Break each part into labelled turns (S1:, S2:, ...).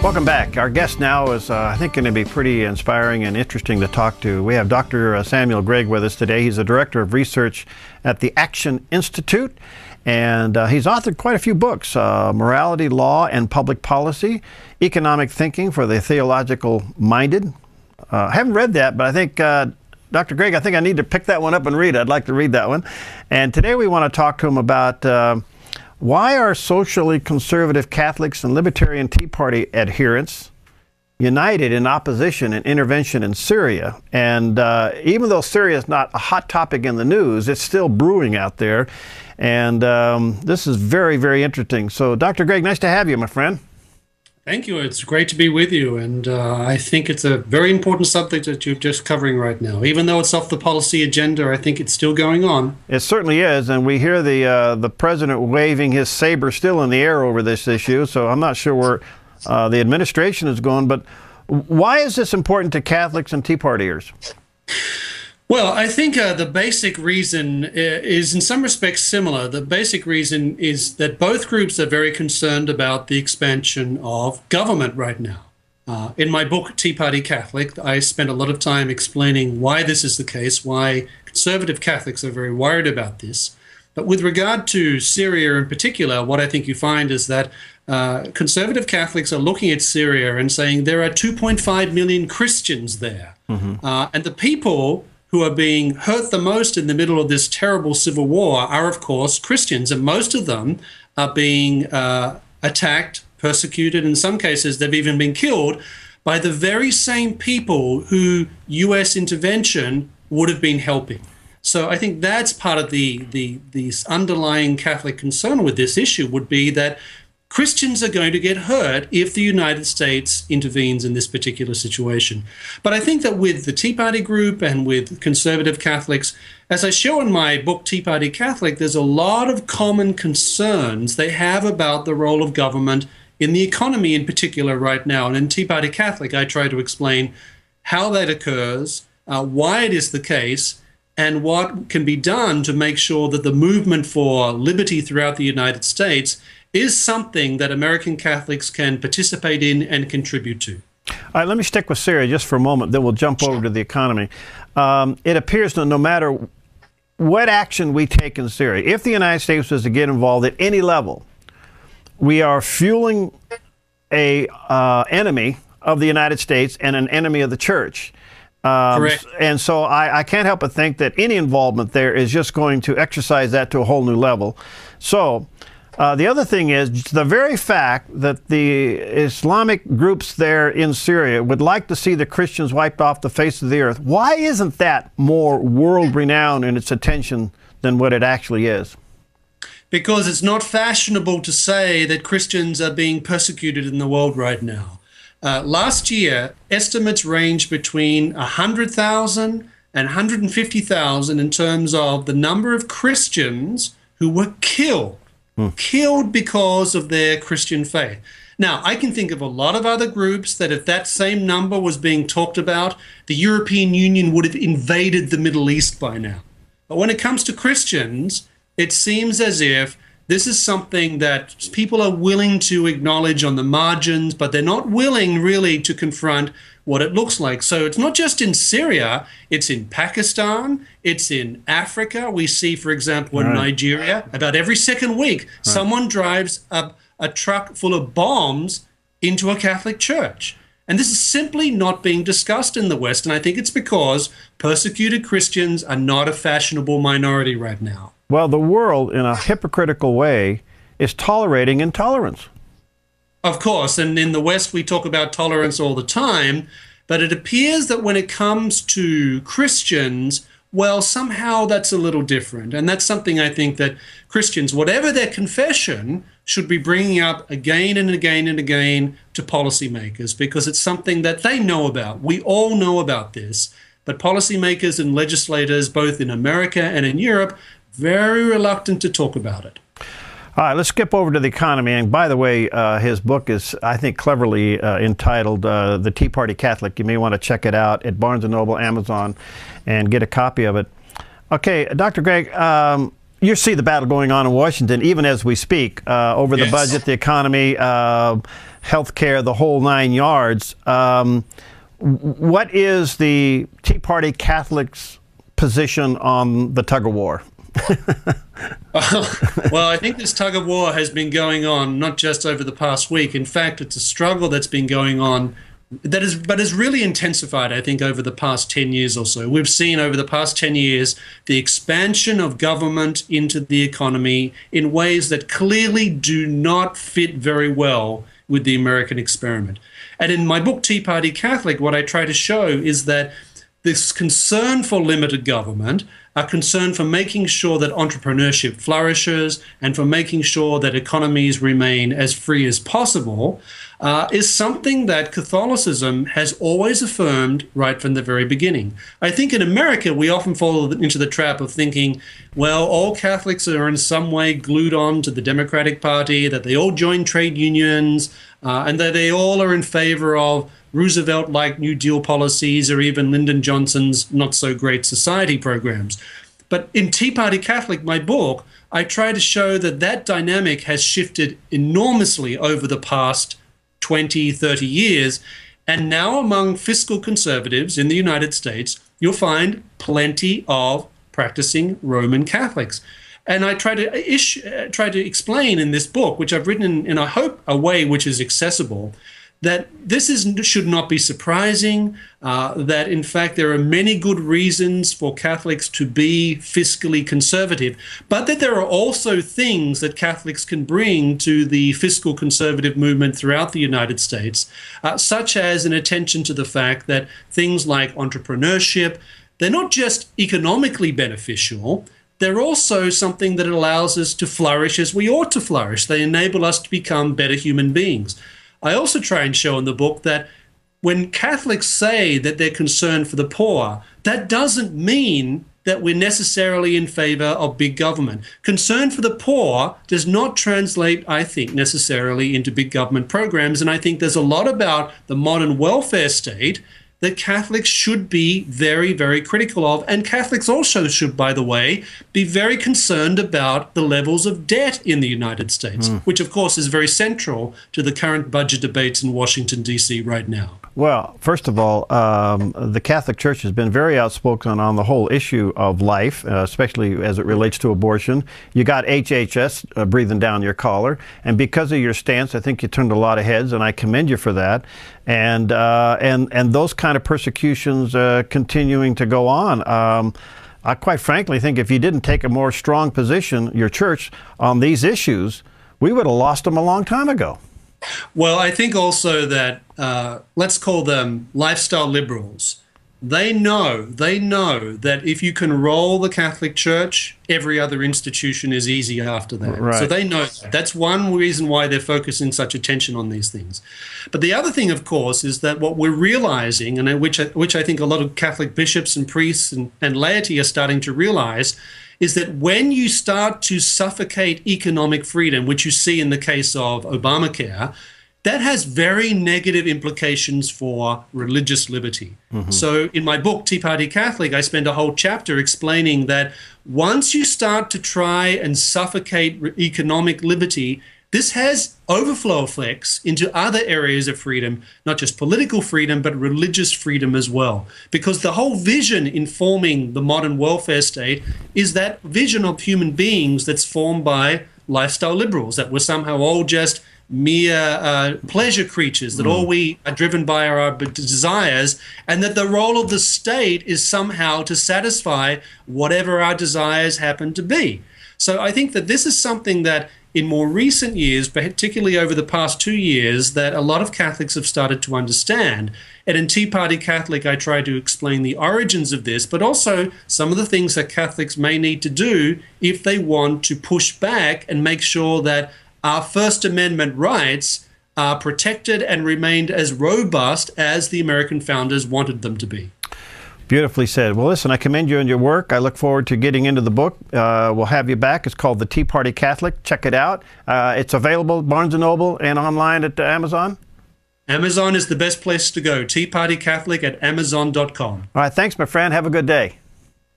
S1: Welcome back. Our guest now is, I think, going to be pretty inspiring and interesting to talk to. We have Dr. Samuel Gregg with us today. He's the Director of Research at the Acton Institute, and he's authored quite a few books, Morality, Law, and Public Policy, Economic Thinking for the Theological Minded. I haven't read that, but I think, Dr. Gregg, I think I need to pick that one up and read it. I'd like to read that one. And today we want to talk to him about why are socially conservative Catholics and Libertarian Tea Party adherents united in opposition and intervention in Syria? And even though Syria is not a hot topic in the news, it's still brewing out there. And this is very, very interesting. So, Dr. Gregg, nice to have you, my friend.
S2: Thank you. It's great to be with you. And I think it's a very important subject that you're just covering right now. Even though it's off the policy agenda, I think it's still going on.
S1: It certainly is. And we hear the president waving his saber still in the air over this issue. So I'm not sure where the administration is going. But why is this important to Catholics and Tea Partiers?
S2: Well, I think the basic reason is in some respects similar. The basic reason is that both groups are very concerned about the expansion of government right now. In my book, Tea Party Catholic, I spent a lot of time explaining why this is the case, why conservative Catholics are very worried about this. But with regard to Syria in particular, what I think you find is that conservative Catholics are looking at Syria and saying there are 2.5 million Christians there. Mm-hmm. And the people who are being hurt the most in the middle of this terrible civil war are, of course, Christians, and most of them are being attacked, persecuted. In some cases, they've even been killed by the very same people who U.S. intervention would have been helping. So I think that's part of the underlying Catholic concern with this issue would be that Christians are going to get hurt if the United States intervenes in this particular situation. But I think that with the Tea Party group and with conservative Catholics, as I show in my book, Tea Party Catholic, there's a lot of common concerns they have about the role of government in the economy in particular right now. And in Tea Party Catholic, I try to explain how that occurs, why it is the case, and what can be done to make sure that the movement for liberty throughout the United States is something that American Catholics can participate in and contribute to.
S1: All right, let me stick with Syria just for a moment, then we'll jump over to the economy. It appears that no matter what action we take in Syria, if the United States was to get involved at any level, we are fueling a enemy of the United States and an enemy of the church.
S2: Correct.
S1: And so I can't help but think that any involvement there is just going to exercise that to a whole new level. So the other thing is the very fact that the Islamic groups there in Syria would like to see the Christians wiped off the face of the earth. Why isn't that more world-renowned in its attention than what it actually is?
S2: Because it's not fashionable to say that Christians are being persecuted in the world right now. Last year, estimates ranged between 100,000 and 150,000 in terms of the number of Christians who were killed because of their Christian faith. Now, I can think of a lot of other groups that if that same number was being talked about, the European Union would have invaded the Middle East by now. But when it comes to Christians, it seems as if this is something that people are willing to acknowledge on the margins, but they're not willing really to confront what it looks like. So it's not just in Syria, it's in Pakistan, it's in Africa. We see, for example, in Nigeria, about every second week, someone drives a truck full of bombs into a Catholic church. And this is simply not being discussed in the West. And I think it's because persecuted Christians are not a fashionable minority right now.
S1: Well, the world, in a hypocritical way, is tolerating intolerance.
S2: Of course, and in the West we talk about tolerance all the time, but it appears that when it comes to Christians, well, somehow that's a little different. And that's something I think that Christians, whatever their confession, should be bringing up again and again and again to policymakers, because it's something that they know about. We all know about this, but policymakers and legislators, both in America and in Europe, very reluctant to talk about it.
S1: All right, let's skip over to the economy. And by the way, his book is, I think, cleverly entitled The Tea Party Catholic. You may want to check it out at Barnes & Noble, Amazon, and get a copy of it. Okay, Dr. Gregg, You see the battle going on in Washington, even as we speak, over the budget, the economy, health care, the whole 9 yards. What is the Tea Party Catholics' position on the tug-of-war?
S2: Well, I think this tug-of-war has been going on not just over the past week. In fact, it's a struggle that's been going on but has really intensified, I think, over the past 10 years or so. We've seen over the past 10 years the expansion of government into the economy in ways that clearly do not fit very well with the American experiment. And in my book, Tea Party Catholic, what I try to show is that this concern for limited government, a concern for making sure that entrepreneurship flourishes and for making sure that economies remain as free as possible, is something that Catholicism has always affirmed right from the very beginning. I think in America, we often fall into the trap of thinking, well, all Catholics are in some way glued on to the Democratic Party, that they all join trade unions, and that they all are in favor of Roosevelt-like New Deal policies or even Lyndon Johnson's not-so-great society programs. But in Tea Party Catholic, my book, I try to show that that dynamic has shifted enormously over the past 20, 30 years. And now among fiscal conservatives in the United States, you'll find plenty of practicing Roman Catholics. And I try to explain in this book, which I've written in I hope, a way which is accessible, that this should not be surprising, that in fact there are many good reasons for Catholics to be fiscally conservative, but that there are also things that Catholics can bring to the fiscal conservative movement throughout the United States, such as an attention to the fact that things like entrepreneurship, they're not just economically beneficial, they're also something that allows us to flourish as we ought to flourish. They enable us to become better human beings. I also try and show in the book that when Catholics say that they're concerned for the poor, that doesn't mean that we're necessarily in favor of big government. Concern for the poor does not translate, I think, necessarily into big government programs. And I think there's a lot about the modern welfare state that Catholics should be very, very critical of. And Catholics also should, by the way, be very concerned about the levels of debt in the United States, which, of course, is very central to the current budget debates in Washington, D.C. right now.
S1: Well, first of all, the Catholic Church has been very outspoken on the whole issue of life, especially as it relates to abortion. You got HHS breathing down your collar, and because of your stance, I think you turned a lot of heads, and I commend you for that. And those kind of persecutions continuing to go on. I quite frankly think if you didn't take a more strong position, your church, on these issues, we would have lost them a long time ago.
S2: Well, I think also that, let's call them lifestyle liberals. They know that if you can roll the Catholic Church, every other institution is easy after that.
S1: Right.
S2: So they know that. That's one reason why they're focusing such attention on these things. But the other thing, of course, is that what we're realizing, and which I think a lot of Catholic bishops and priests and laity are starting to realize, is that when you start to suffocate economic freedom, which you see in the case of Obamacare, that has very negative implications for religious liberty. So in my book, Tea Party Catholic, I spend a whole chapter explaining that once you start to try and suffocate economic liberty, this has overflow effects into other areas of freedom, not just political freedom, but religious freedom as well. Because the whole vision in forming the modern welfare state is that vision of human beings that's formed by lifestyle liberals, that we're somehow all just mere pleasure creatures, that all we are driven by are our desires, and that the role of the state is somehow to satisfy whatever our desires happen to be. So I think that this is something that in more recent years, particularly over the past 2 years, that a lot of Catholics have started to understand. And in Tea Party Catholic, I try to explain the origins of this, but also some of the things that Catholics may need to do if they want to push back and make sure that our First Amendment rights are protected and remained as robust as the American founders wanted them to be.
S1: Beautifully said. Well, listen, I commend you on your work. I look forward to getting into the book. We'll have you back. It's called The Tea Party Catholic. Check it out. It's available at Barnes & Noble and online at Amazon.
S2: Amazon is the best place to go. Tea Party Catholic at Amazon.com.
S1: All right. Thanks, my friend. Have a good day.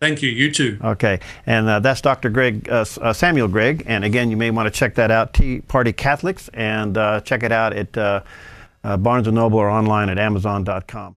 S2: Thank you. You too.
S1: Okay, and that's Dr. Gregg, Samuel Gregg, and again, you may want to check that out, Tea Party Catholics, and check it out at Barnes & Noble or online at Amazon.com.